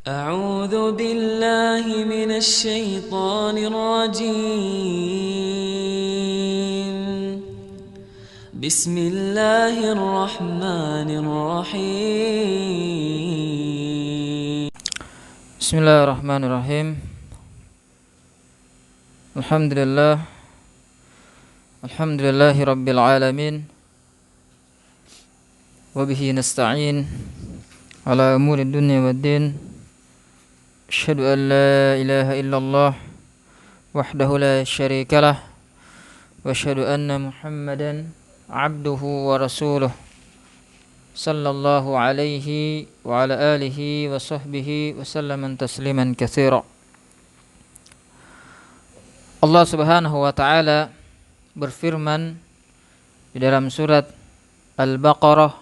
أعوذ بالله من الشيطان الرجيم. بسم الله الرحمن الرحيم. بسم الله الرحمن الرحيم. الحمد لله رب العالمين، وبه نستعين على أمور الدنيا والدين. أشهد أن لا إله إلا الله وحده لا شريك له، وأشهد أن محمدا عبده ورسوله، صلى الله عليه وعلى آله وصحبه وسلم تسليما كثيرا. Allah Subhanahu wa taala berfirman di dalam surat Al-Baqarah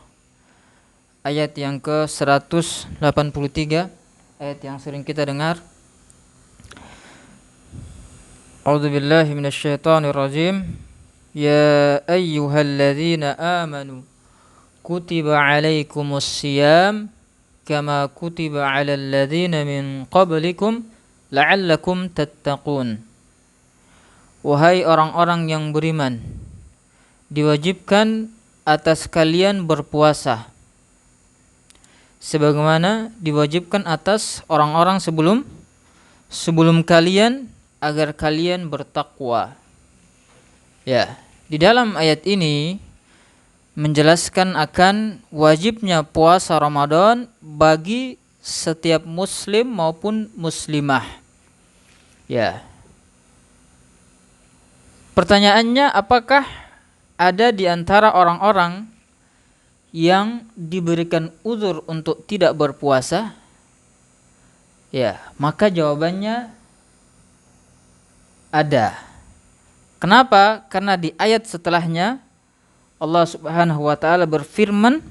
ayat yang ke-183, ayat yang sering kita dengar. A'udzubillahi minasyaitonir rajim. Ya ayyuhalladzina amanu kutiba alaikumus siyam kama kutiba alal ladzina min qablikum la'allakum tattaqun. Wahai orang-orang yang beriman, diwajibkan atas kalian berpuasa sebagaimana diwajibkan atas orang-orang sebelum kalian agar kalian bertakwa. Ya, di dalam ayat ini menjelaskan akan wajibnya puasa Ramadan bagi setiap muslim maupun muslimah. Ya. Pertanyaannya, apakah ada di antara orang-orang yang diberikan uzur untuk tidak berpuasa? Ya, maka jawabannya ada. Kenapa? Karena di ayat setelahnya Allah Subhanahu wa taala berfirman,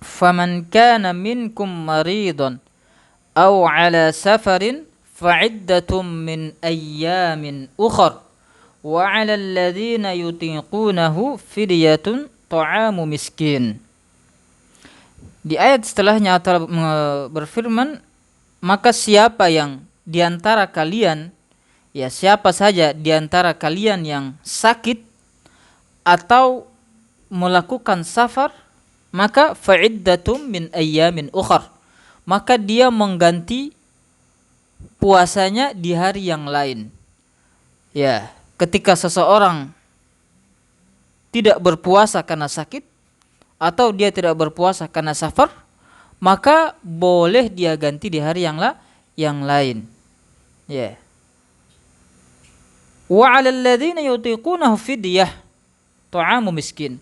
"Faman kana minkum maridun aw 'ala safarin fa'iddatum min ayyamin ukhra wa 'alal ladzina yutiqunahu fidyatun ta'amu miskin." Di ayat setelahnya Allah berfirman, maka siapa yang di antara kalian, ya siapa saja di antara kalian yang sakit atau melakukan safar, maka fa'iddatum min ayyamin ukhar, maka dia mengganti puasanya di hari yang lain. Ya, ketika seseorang tidak berpuasa karena sakit atau dia tidak berpuasa karena safar, maka boleh dia ganti di hari yang lain. Ya. Wa 'alal ladzina yutiqunahu fidyah ta'amu miskin.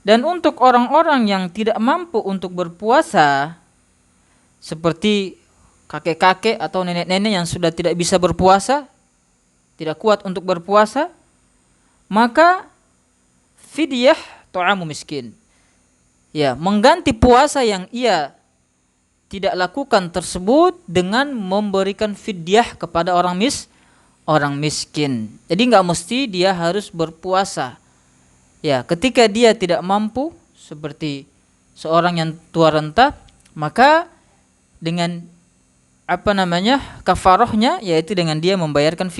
Dan untuk orang-orang yang tidak mampu untuk berpuasa, seperti kakek-kakek atau nenek-nenek yang sudah tidak bisa berpuasa, tidak kuat untuk berpuasa, maka fidyah ta'amu miskin. Ya, mengganti puasa yang ia tidak lakukan tersebut dengan memberikan fidyah kepada orang miskin. Jadi enggak mesti dia harus berpuasa. Ya, ketika dia tidak mampu seperti seorang yang tua renta, maka dengan kafarahnya, yaitu dengan dia membayarkan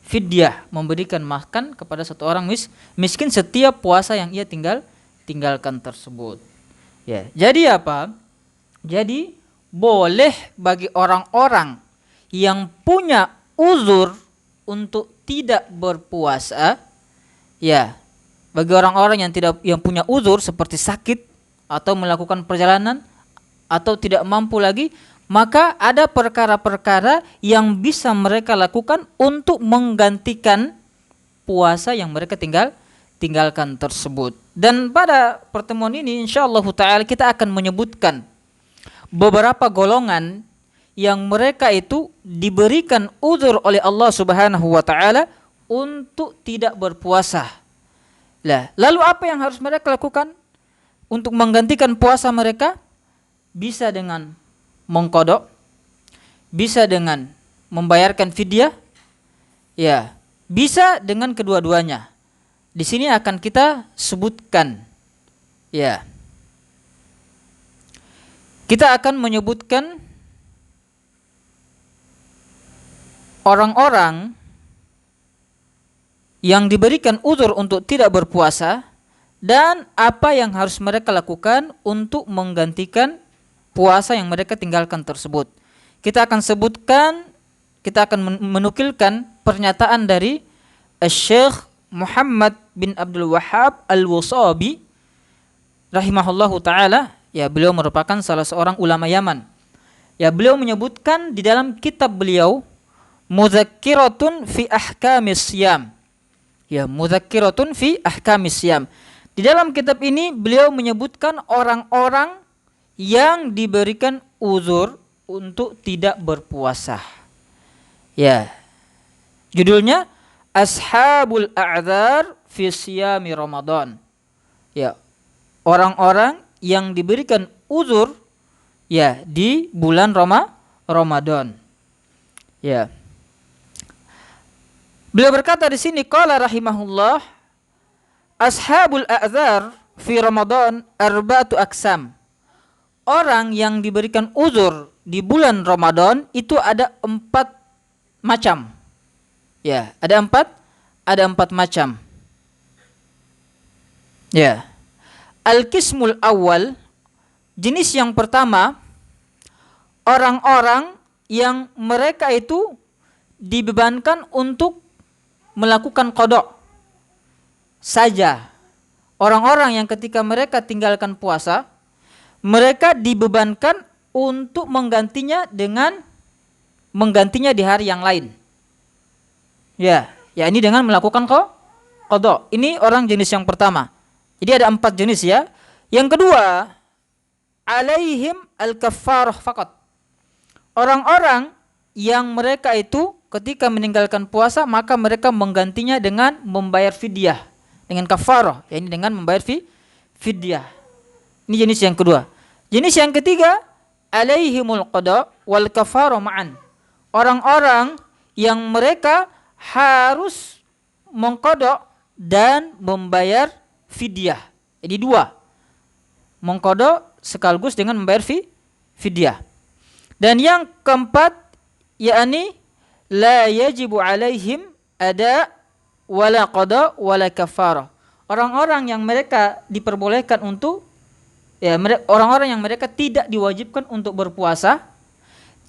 fidyah, memberikan makan kepada satu orang miskin setiap puasa yang ia tinggalkan tersebut. Ya, jadi apa? Jadi boleh bagi orang-orang yang punya uzur untuk tidak berpuasa, ya, bagi orang-orang yang punya uzur seperti sakit atau melakukan perjalanan atau tidak mampu lagi, maka ada perkara-perkara yang bisa mereka lakukan untuk menggantikan puasa yang mereka tinggalkan tersebut. Dan pada pertemuan ini insyaallah ta'ala kita akan menyebutkan beberapa golongan yang mereka itu diberikan uzur oleh Allah Subhanahu wa taala untuk tidak berpuasa. Lah, lalu apa yang harus mereka lakukan untuk menggantikan puasa mereka? Bisa dengan mengqadha, bisa dengan membayarkan fidyah, ya, bisa dengan kedua-duanya. Di sini akan kita sebutkan, ya. Kita akan menyebutkan orang-orang yang diberikan uzur untuk tidak berpuasa dan apa yang harus mereka lakukan untuk menggantikan puasa yang mereka tinggalkan tersebut. Kita akan menukilkan pernyataan dari Syekh Muhammad bin Abdul Wahhab Al-Wasabi rahimahullahu taala. Ya, beliau merupakan salah seorang ulama Yaman. Ya, beliau menyebutkan di dalam kitab beliau Mudzakiratun fi Ahkamis Syiyam. Ya, Mudzakiratun fi Ahkamis Syiyam. Di dalam kitab ini beliau menyebutkan orang-orang yang diberikan uzur untuk tidak berpuasa. Ya. Judulnya Ashabul A'dzar fi Syiyami Ramadan. Ya. Orang-orang yang diberikan uzur ya di bulan Ramadan. Ya. Beliau berkata di sini qala rahimahullah Ashabul a'dzar fi Ramadan arba'atu aqsam. Orang yang diberikan uzur di bulan Ramadan itu ada 4 macam. Ya, ada empat macam. Ya. Al-qismul awal, jenis yang pertama, orang-orang yang mereka itu dibebankan untuk melakukan qada saja. Orang-orang yang ketika mereka tinggalkan puasa, mereka dibebankan untuk menggantinya di hari yang lain. Ya, ini dengan melakukan qada. Ini orang jenis yang pertama. Jadi ada 4 jenis ya. Yang kedua, alaihim al-kaffarah faqat. Orang-orang yang mereka itu ketika meninggalkan puasa maka mereka menggantinya dengan membayar fidyah, dengan kafarah, yakni dengan membayar fidyah. Ini jenis yang kedua. Jenis yang ketiga, alaihimul qada wal kafarah ma'an. Orang-orang yang mereka harus mengqada dan membayar fidyah. Jadi 2. Mengqada sekaligus dengan membayar fidyah. Dan yang keempat, yakni la yajibu alaihim ada wala qada wala kafarah. Orang-orang yang mereka diperbolehkan untuk orang-orang yang mereka tidak diwajibkan untuk berpuasa,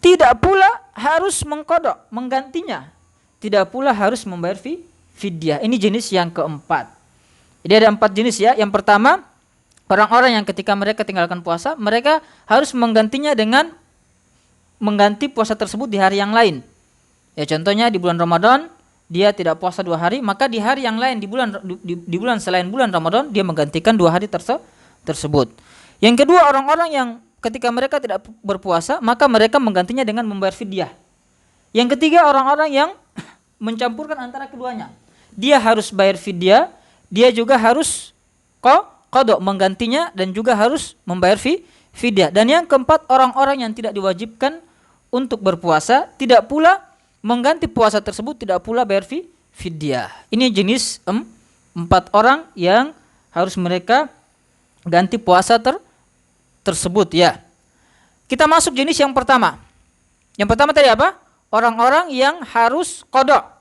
tidak pula harus mengqada, menggantinya. Tidak pula harus membayar fidyah. Ini jenis yang keempat. Jadi ada 4 jenis ya. Yang pertama, orang-orang yang ketika mereka tinggalkan puasa, mereka harus menggantinya dengan mengganti puasa tersebut di hari yang lain. Ya, contohnya di bulan Ramadan dia tidak puasa 2 hari, maka di hari yang lain di bulan selain bulan Ramadan dia menggantikan 2 hari tersebut. Yang kedua, orang-orang yang ketika mereka tidak berpuasa, maka mereka menggantinya dengan membayar fidyah. Yang ketiga, orang-orang yang mencampurkan antara keduanya. Dia harus bayar fidyah, dia juga harus qada menggantinya dan juga harus membayar fidyah. Dan yang keempat, orang-orang yang tidak diwajibkan untuk berpuasa, tidak pula mengganti puasa tersebut, tidak pula bayar fidyah. Ini jenis 4 orang yang harus mereka ganti puasa tersebut ya. Kita masuk jenis yang pertama. Yang pertama tadi apa? Orang-orang yang harus qada.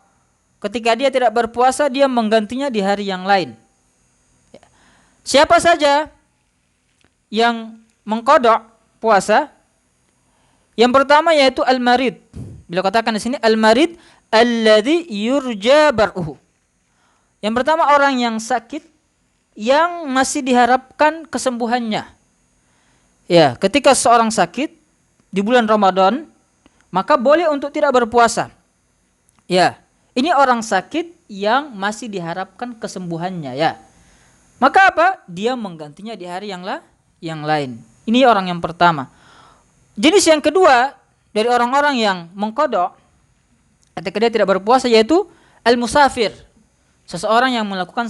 Ketika dia tidak berpuasa, dia menggantinya di hari yang lain. Siapa saja yang mengqada puasa? Yang pertama yaitu al-marid. Beliau katakan di sini al-marid alladzi yurja bar'uhu. Yang pertama orang yang sakit yang masih diharapkan kesembuhannya. Ya, ketika seorang sakit di bulan Ramadan, maka boleh untuk tidak berpuasa. Ya, ini orang sakit yang masih diharapkan kesembuhannya ya. Maka apa? Dia menggantinya di hari yang lain. Ini orang yang pertama. Jenis yang kedua dari orang-orang yang mengqada ketika dia tidak berpuasa yaitu al-musafir. Seseorang yang melakukan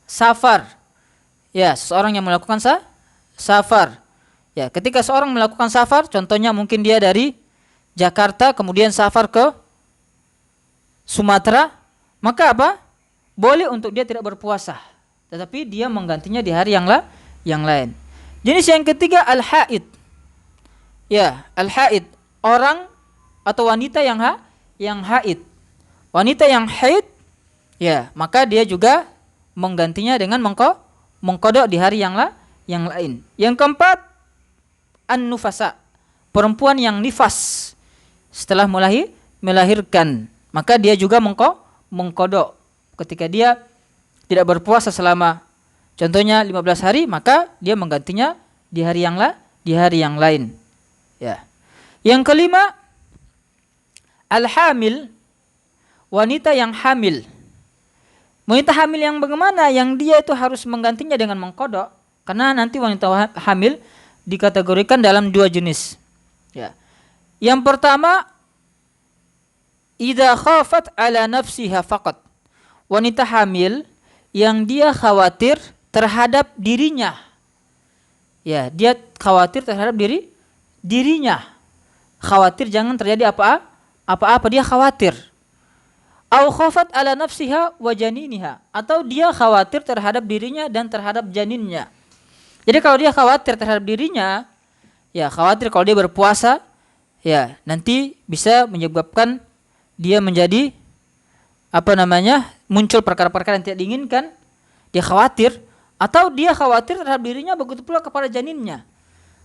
safar. Ya, seseorang yang melakukan safar. Ya, ketika seorang melakukan safar, contohnya mungkin dia dari Jakarta kemudian safar ke Sumatera, maka apa? Boleh untuk dia tidak berpuasa, tetapi dia menggantinya di hari yang lain. Jenis yang ketiga al-haid. Ya, al-haid, orang atau wanita haid. Wanita yang haid, ya, maka dia juga menggantinya dengan mengkodok di hari yang lain. Yang keempat, an-nufasa, perempuan yang nifas setelah melahirkan, maka dia juga mengkodok ketika dia tidak berpuasa selama contohnya 15 hari, maka dia menggantinya di hari yang lain. Ya. Yang kelima, al-hamil, wanita yang hamil. Wanita hamil yang bagaimana? Yang dia itu harus menggantinya dengan mengkodok, karena nanti wanita hamil dikategorikan dalam dua jenis. Ya. Yang pertama, idza khafat ala nafsiha faqat. Wanita hamil yang dia khawatir terhadap dirinya. Ya, dia khawatir terhadap dirinya. Khawatir jangan terjadi apa-apa, dia khawatir. Au khafat ala nafsiha wa janiniha, atau dia khawatir terhadap dirinya dan terhadap janinnya. Jadi kalau dia khawatir terhadap dirinya, ya khawatir kalau dia berpuasa, ya nanti bisa menyebabkan dia menjadi muncul perkara-perkara yang tidak diinginkan. Dia khawatir, atau dia khawatir terhadap dirinya, begitu pula kepada janinnya.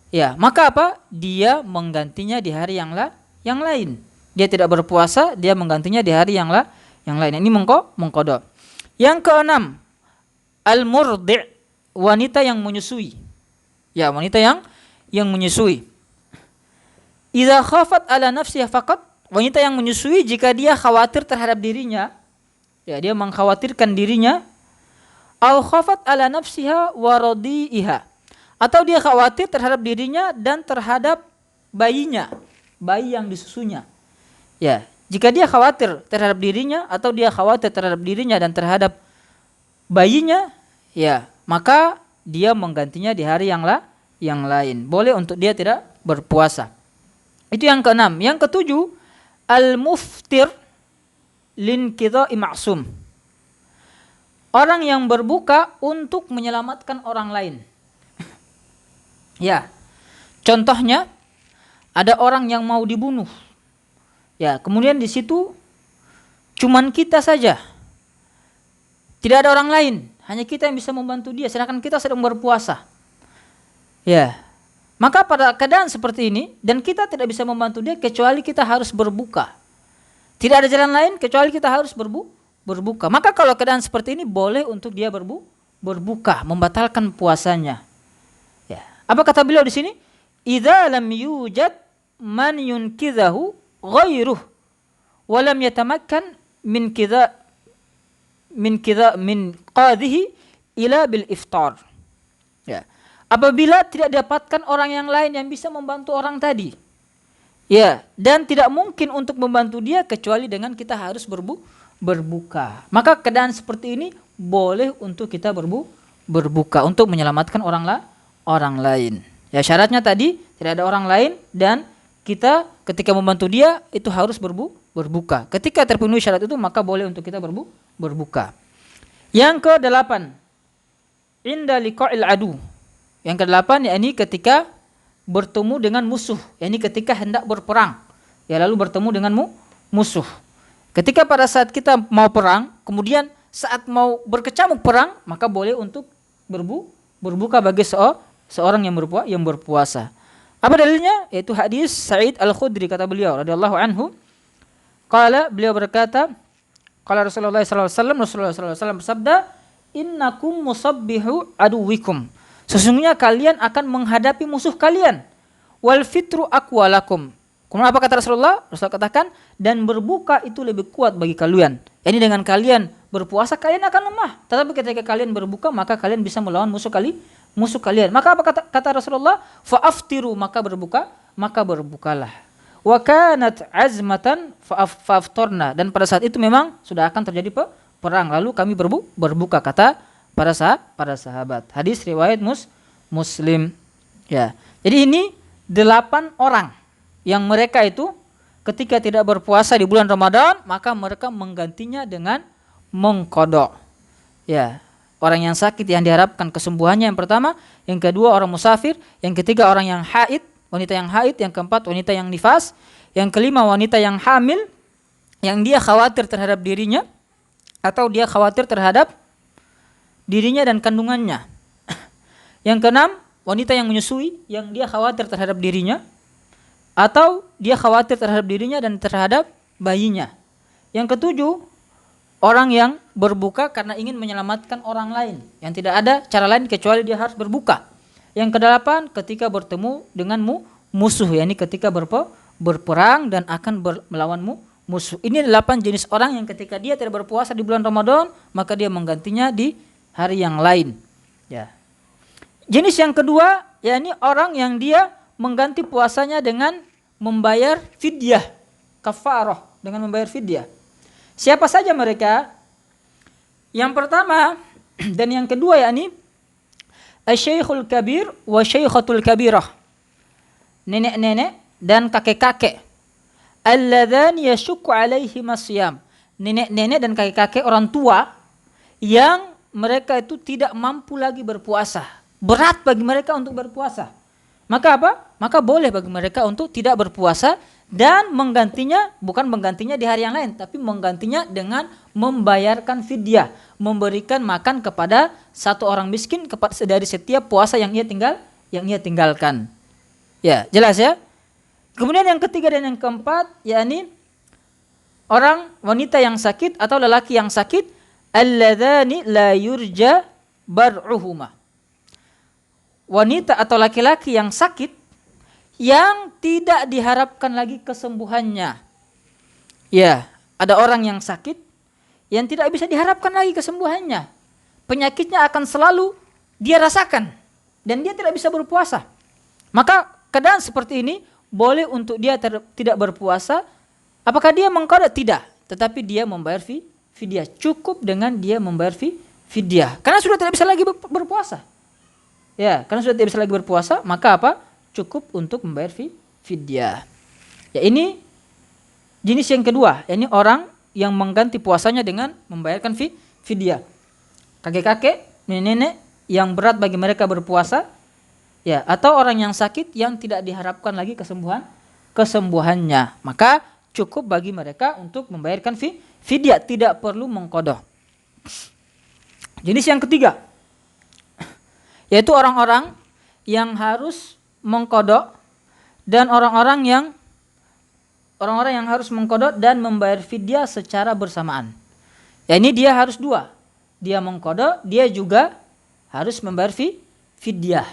Ya, maka dia menggantinya di hari yang lain. Dia tidak berpuasa, dia menggantinya di hari yang lain. Ini mengkodok. Yang keenam, al-murdi', wanita yang menyusui. Ya, wanita yang menyusui. Idza khafat ala nafsiha faqat, wanita yang menyusui jika dia khawatir terhadap dirinya, ya dia mengkhawatirkan dirinya, au khafat ala nafsiha wa radi'iha, atau dia khawatir terhadap dirinya dan terhadap bayinya, bayi yang disusunya. Ya, jika dia khawatir terhadap dirinya atau dia khawatir terhadap dirinya dan terhadap bayinya, ya, maka dia menggantinya di hari yang lain. Boleh untuk dia tidak berpuasa. Itu yang keenam. Yang ketujuh, al-muftir linqidha'i ma'sum. Orang yang berbuka untuk menyelamatkan orang lain. Ya. Contohnya, ada orang yang mau dibunuh. Ya, kemudian di situ cuman kita saja. Tidak ada orang lain, hanya kita yang bisa membantu dia, sedangkan kita sedang berpuasa. Ya. Maka pada keadaan seperti ini dan kita tidak bisa membantu dia kecuali kita harus berbuka. Tidak ada jalan lain kecuali kita harus berbuka. Maka kalau keadaan seperti ini boleh untuk dia berbuka, membatalkan puasanya. Ya. Apa kata beliau di sini? Idza lam yujad man yunqidhahu ghairuh wa lam yatamakkan min qadhihi ila bil iftar. Ya. Apabila tidak dapatkan orang yang lain yang bisa membantu orang tadi, ya, dan tidak mungkin untuk membantu dia kecuali dengan kita harus berbuka. Maka keadaan seperti ini boleh untuk kita berbuka untuk menyelamatkan orang lain. Ya, syaratnya tadi tidak ada orang lain dan kita ketika membantu dia itu harus berbuka. Ketika terpenuhi syarat itu maka boleh untuk kita berbuka. Yang ke-8, inda liqa'il adu. Yang ke-8 yakni ketika bertemu dengan musuh, yakni ketika hendak berperang. Ya, lalu bertemu dengan musuh. Ketika pada saat kita mau perang, kemudian saat mau berkecamuk perang, maka boleh untuk berbuka bagi seorang yang berpuasa. Apa dalilnya? Yaitu hadis Sa'id Al-Khudri, kata beliau radhiyallahu anhu. Beliau berkata, qala Rasulullah sallallahu alaihi wasallam bersabda, "Innakum musabbihu aduwikum." Sesungguhnya kalian akan menghadapi musuh kalian. Wal fitru aqwalakum. Kemudian apa kata Rasulullah? Rasulullah katakan, dan berbuka itu lebih kuat bagi kalian. Ini dengan kalian berpuasa kalian akan lemah. Tetapi ketika kalian berbuka maka kalian bisa melawan musuh kalian. Maka apa kata Rasulullah? Fa'aftiru, maka berbukalah. Wa kanat azmatan fa'aftarna, dan pada saat itu memang sudah akan terjadi perang, lalu kami berbuka, kata para sahabat. Hadis riwayat Muslim. Ya. Jadi ini 8 orang yang mereka itu ketika tidak berpuasa di bulan Ramadan, maka mereka menggantinya dengan mengkodok. Ya. Orang yang sakit yang diharapkan kesembuhannya yang pertama, yang kedua orang musafir, yang ketiga orang yang haid, wanita yang haid, yang keempat wanita yang nifas, yang kelima wanita yang hamil, yang dia khawatir terhadap dirinya atau dia khawatir terhadap dirinya dan kandungannya. Yang keenam, wanita yang menyusui yang dia khawatir terhadap dirinya atau dia khawatir terhadap dirinya dan terhadap bayinya. Yang ketujuh, orang yang berbuka karena ingin menyelamatkan orang lain, yang tidak ada cara lain kecuali dia harus berbuka. Yang kedelapan, ketika bertemu dengan musuh, yakni ketika berperang dan akan melawan musuh. Ini 8 jenis orang yang ketika dia tidak berpuasa di bulan Ramadan, maka dia menggantinya di hari yang lain. Ya. Jenis yang kedua, yakni orang yang dia mengganti puasanya dengan membayar fidyah, kafarah, dengan membayar fidyah. Siapa saja mereka? Yang pertama dan yang kedua yakni asy-syaikhul kabir wa syaikhatul kabirah. Nenek-nenek dan kakek-kakek. Alladzan yashukku alaihi masyam. Nenek-nenek dan kakek-kakek orang tua yang mereka itu tidak mampu lagi berpuasa. Berat bagi mereka untuk berpuasa. Maka apa? Maka boleh bagi mereka untuk tidak berpuasa dan menggantinya, bukan menggantinya di hari yang lain, tapi menggantinya dengan membayarkan fidyah, memberikan makan kepada satu orang miskin dari setiap puasa yang ia tinggalkan. Ya, jelas ya? Kemudian yang ketiga dan yang keempat, yakni wanita yang sakit atau lelaki yang sakit, alladzani la yurja bar'uhuma. Wanita atau laki-laki yang sakit yang tidak diharapkan lagi kesembuhannya. Ya, ada orang yang sakit yang tidak bisa diharapkan lagi kesembuhannya. Penyakitnya akan selalu dia rasakan dan dia tidak bisa berpuasa. Maka keadaan seperti ini boleh untuk dia tidak berpuasa. Apakah dia mengqada? Tidak, tetapi dia membayar fidyah. Cukup dengan dia membayar fidyah karena sudah tidak bisa lagi berpuasa. Ya, karena sudah tidak bisa lagi berpuasa, maka apa? Cukup untuk membayar fidyah. Ya, ini jenis yang kedua, yakni orang yang mengganti puasanya dengan membayarkan fidyah. Kakek-kakek, nenek-nenek yang berat bagi mereka berpuasa, ya, atau orang yang sakit yang tidak diharapkan lagi kesembuhannya, maka cukup bagi mereka untuk membayarkan fidyah, tidak perlu mengqada. Jenis yang ketiga, yaitu orang-orang yang harus mengqada dan orang-orang yang harus mengqada dan membayar fidyah secara bersamaan. Ya, ini dia harus dua. Dia mengqada, dia juga harus membayar fidyah.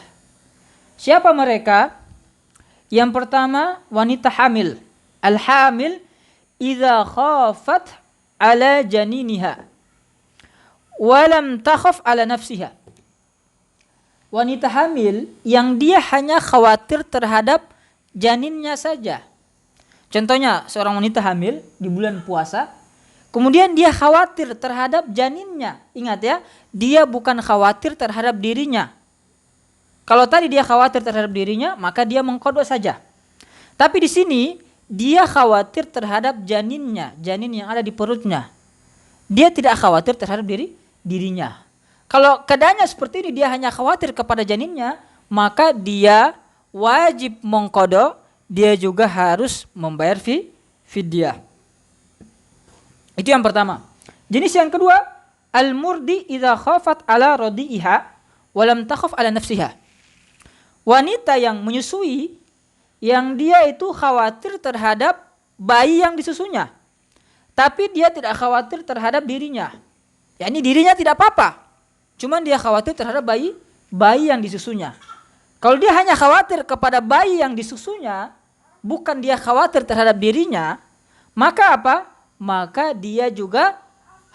Siapa mereka? Yang pertama, wanita hamil. Al-hamil idza khafat ala janiniha wa lam takhaf ala nafsiha. Wanita hamil yang dia hanya khawatir terhadap janinnya saja. Contohnya seorang wanita hamil di bulan puasa, kemudian dia khawatir terhadap janinnya. Ingat ya, dia bukan khawatir terhadap dirinya. Kalau tadi dia khawatir terhadap dirinya, maka dia mengqada saja. Tapi di sini dia khawatir terhadap janinnya, janin yang ada di perutnya. Dia tidak khawatir terhadap dirinya. Kalau keadaannya seperti ini, dia hanya khawatir kepada janinnya, maka dia wajib mengqada, dia juga harus membayar fidyah. Itu yang pertama. Jenis yang kedua, al-murdi idza khafat ala radi'iha wa lam takhaf ala nafsiha. Wanita yang menyusui yang dia itu khawatir terhadap bayi yang disusunya, tapi dia tidak khawatir terhadap dirinya. yakni dirinya tidak apa-apa, cuman dia khawatir terhadap bayi yang disusunya. Kalau dia hanya khawatir kepada bayi yang disusunya, bukan dia khawatir terhadap dirinya, maka apa? Maka dia juga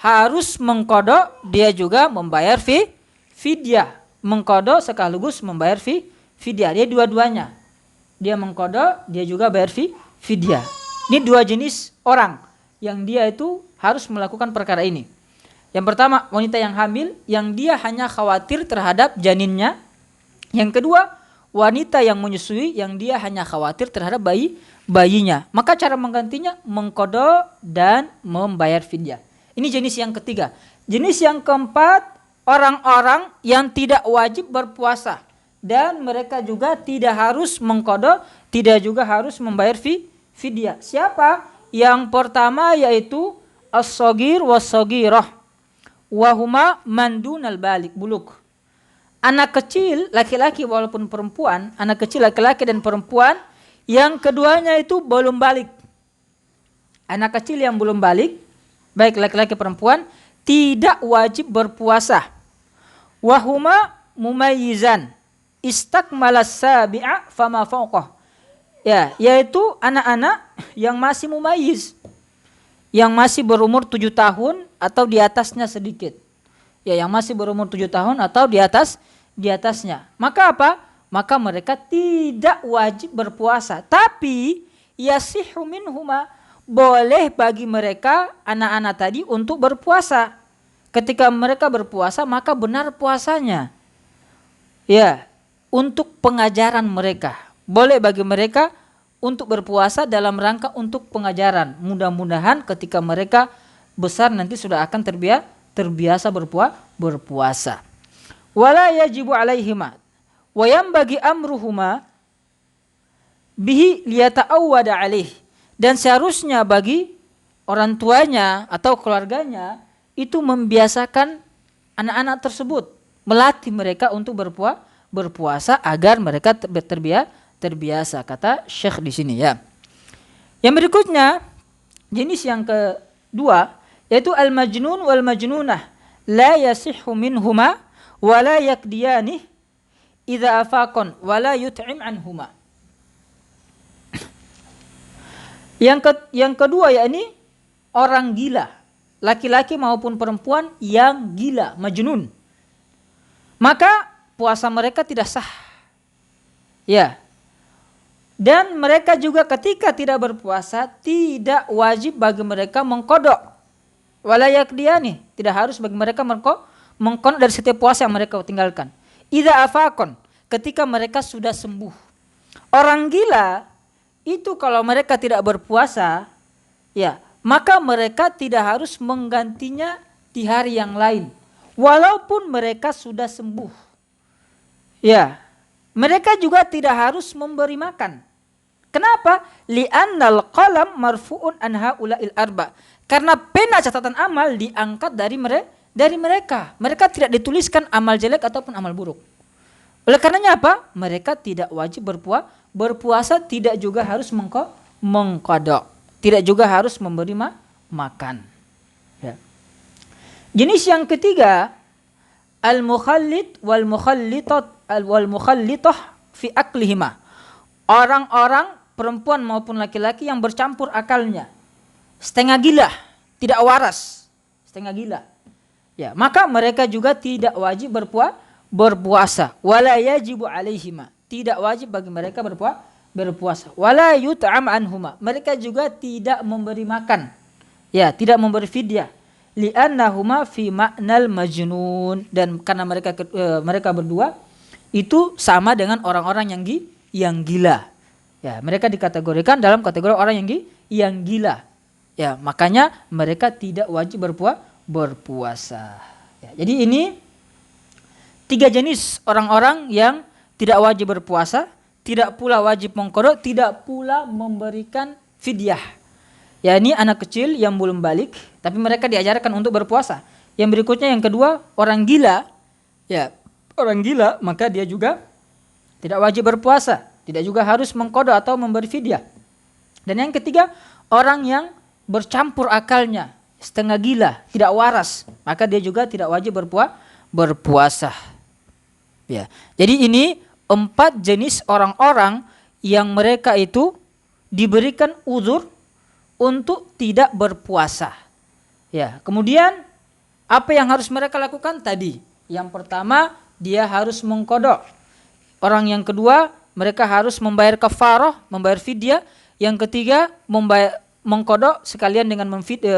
harus mengqada, dia juga membayar fidyah. Mengqada sekaligus membayar fidyah. Dia dua-duanya. Dia mengqada, dia juga bayar fidyah. Ini dua jenis orang yang dia itu harus melakukan perkara ini. Yang pertama, wanita yang hamil yang dia hanya khawatir terhadap janinnya. Yang kedua, wanita yang menyusui yang dia hanya khawatir terhadap bayinya. Maka cara menggantinya mengqada dan membayar fidyah. Ini jenis yang ketiga. Jenis yang keempat, orang-orang yang tidak wajib berpuasa dan mereka juga tidak harus mengqada, tidak juga harus membayar fidyah. Siapa? Yang pertama yaitu as-saghir was-saghirah wa huma man dunal balik buluk. Anak kecil laki-laki walaupun perempuan, anak kecil laki-laki dan perempuan, yang keduanya itu belum balik. Anak kecil yang belum balik, baik laki-laki perempuan, tidak wajib berpuasa. Wa huma mumayyizan istakmalas sabi'a fama fawqah. Ya, yaitu anak-anak yang masih mumayyiz, yang masih berumur 7 tahun atau di atasnya sedikit. Ya, yang masih berumur 7 tahun atau di atasnya. Maka apa? Maka mereka tidak wajib berpuasa. Tapi yasihu minhuma, boleh bagi mereka anak-anak tadi untuk berpuasa. Ketika mereka berpuasa maka benar puasanya. Ya, untuk pengajaran mereka. Boleh bagi mereka untuk berpuasa dalam rangka untuk pengajaran. Mudah-mudahan ketika mereka besar nanti sudah akan terbiasa berpuasa. Wala yajibu alaihima wa yanbaghi amruhuma bihi liyata'awwada alaih. Dan seharusnya bagi orang tuanya atau keluarganya itu membiasakan anak-anak tersebut, melatih mereka untuk berpuasa agar mereka terbiasa, kata Syekh di sini ya. Yang berikutnya, jenis yang kedua yaitu al-majnun wal majnunah la yasihhu minhuma wa la yakdiyani idza afaqan wa la yut'im anhuma. Yang kedua yakni orang gila, laki-laki maupun perempuan yang gila, majnun. Maka puasa mereka tidak sah. Ya. Dan mereka juga ketika tidak berpuasa tidak wajib bagi mereka mengkodok. Wala yakdiyani, tidak harus bagi mereka mengkodok dari setiap puasa yang mereka tinggalkan. Idza afaqon, ketika mereka sudah sembuh. Orang gila itu kalau mereka tidak berpuasa, ya, maka mereka tidak harus menggantinya di hari yang lain. Walaupun mereka sudah sembuh. Ya, mereka juga tidak harus memberi makan. Kenapa? Li'annal qalam marfu'un an haula'il arba. Karena pena catatan amal diangkat dari mereka. Mereka tidak dituliskan amal jelek ataupun amal buruk. Oleh karenanya apa? Mereka tidak wajib berpuasa, tidak juga harus mengqadha. Tidak juga harus memberi makan. Ya. Jenis yang ketiga, al-mukhallid wal mukhallitah fi aklihima. Orang-orang perempuan maupun laki-laki yang bercampur akalnya. Setengah gila, tidak waras. Setengah gila. Ya, maka mereka juga tidak wajib berpuasa. Wala yajibu alaihima. Tidak wajib bagi mereka berpuasa. Wala yut'am anhuma. Mereka juga tidak memberi makan. Ya, tidak memberi fidyah. Li'annahuma fi ma'nal majnun. Dan karena mereka berdua itu sama dengan orang-orang yang gila. Ya, mereka dikategorikan dalam kategori orang yang gila. Ya, makanya mereka tidak wajib berpuasa. Ya, jadi ini 3 jenis orang-orang yang tidak wajib berpuasa, tidak pula wajib mengqadha, tidak pula memberikan fidyah. Ya, ini anak kecil yang belum balik, tapi mereka diajarkan untuk berpuasa. Yang berikutnya yang kedua, orang gila. Ya, orang gila maka dia juga tidak wajib berpuasa, tidak juga harus mengqadha atau memberi fidyah. Dan yang ketiga, orang yang bercampur akalnya, setengah gila, tidak waras, maka dia juga tidak wajib berpuasa. Ya. Jadi ini 4 jenis orang-orang yang mereka itu diberikan uzur untuk tidak berpuasa. Ya, kemudian apa yang harus mereka lakukan tadi? Yang pertama, dia harus mengqadha. Orang yang kedua, mereka harus membayar kafarah, membayar fidyah. Yang ketiga, mengqadha sekalian dengan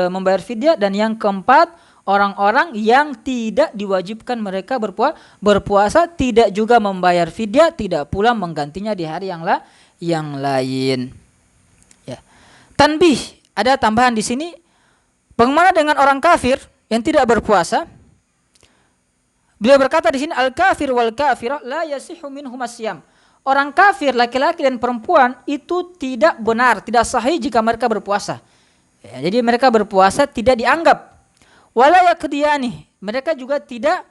membayar fidyah. Dan yang keempat, orang-orang yang tidak diwajibkan mereka berpuasa, tidak juga membayar fidyah, tidak pula menggantinya di hari yang lain. Ya. Tanbih, ada tambahan di sini. Bagaimana dengan orang kafir yang tidak berpuasa? Beliau berkata di sini, al-kafir wal kafirah la yasihhu minhum as-siyam. Orang kafir laki-laki dan perempuan itu tidak benar, tidak sahih jika mereka berpuasa. Ya, jadi mereka berpuasa tidak dianggap. Wala yaqdiyani, mereka juga tidak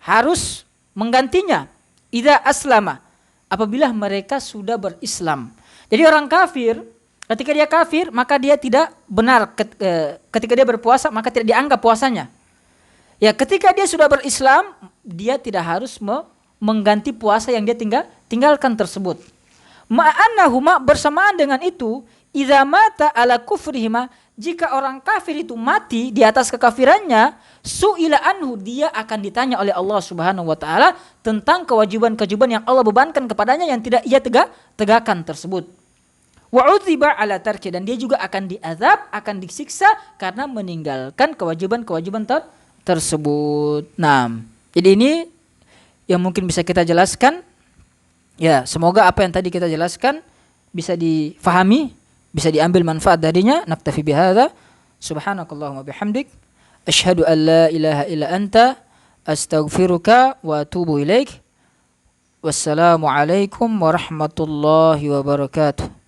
harus menggantinya. Idza aslama, apabila mereka sudah berislam. Jadi orang kafir, ketika dia kafir maka dia tidak benar, ketika dia berpuasa maka tidak dianggap puasanya. Ya, ketika dia sudah berislam, dia tidak harus mengganti puasa yang dia tinggalkan tersebut. Ma'annahuma, bersamaan dengan itu, idza mata ala kufrihima, jika orang kafir itu mati di atas kekafirannya, su'ila anhu, dia akan ditanya oleh Allah Subhanahu wa taala tentang kewajiban-kewajiban yang Allah bebankan kepadanya yang tidak ia tegakkan tersebut. Wa udziba ala tarki, dan dia juga akan diazab, akan disiksa karena meninggalkan kewajiban-kewajiban tersebut. Nah, jadi ini yang mungkin bisa kita jelaskan. Ya, semoga apa yang tadi kita jelaskan bisa difahami, bisa diambil manfaat darinya. Naktafi bihadza. Subhanakallahumma bihamdik, asyhadu an la ilaha illa anta, astaghfiruka wa atubu ilaik. Wassalamu alaikum warahmatullahi wabarakatuh.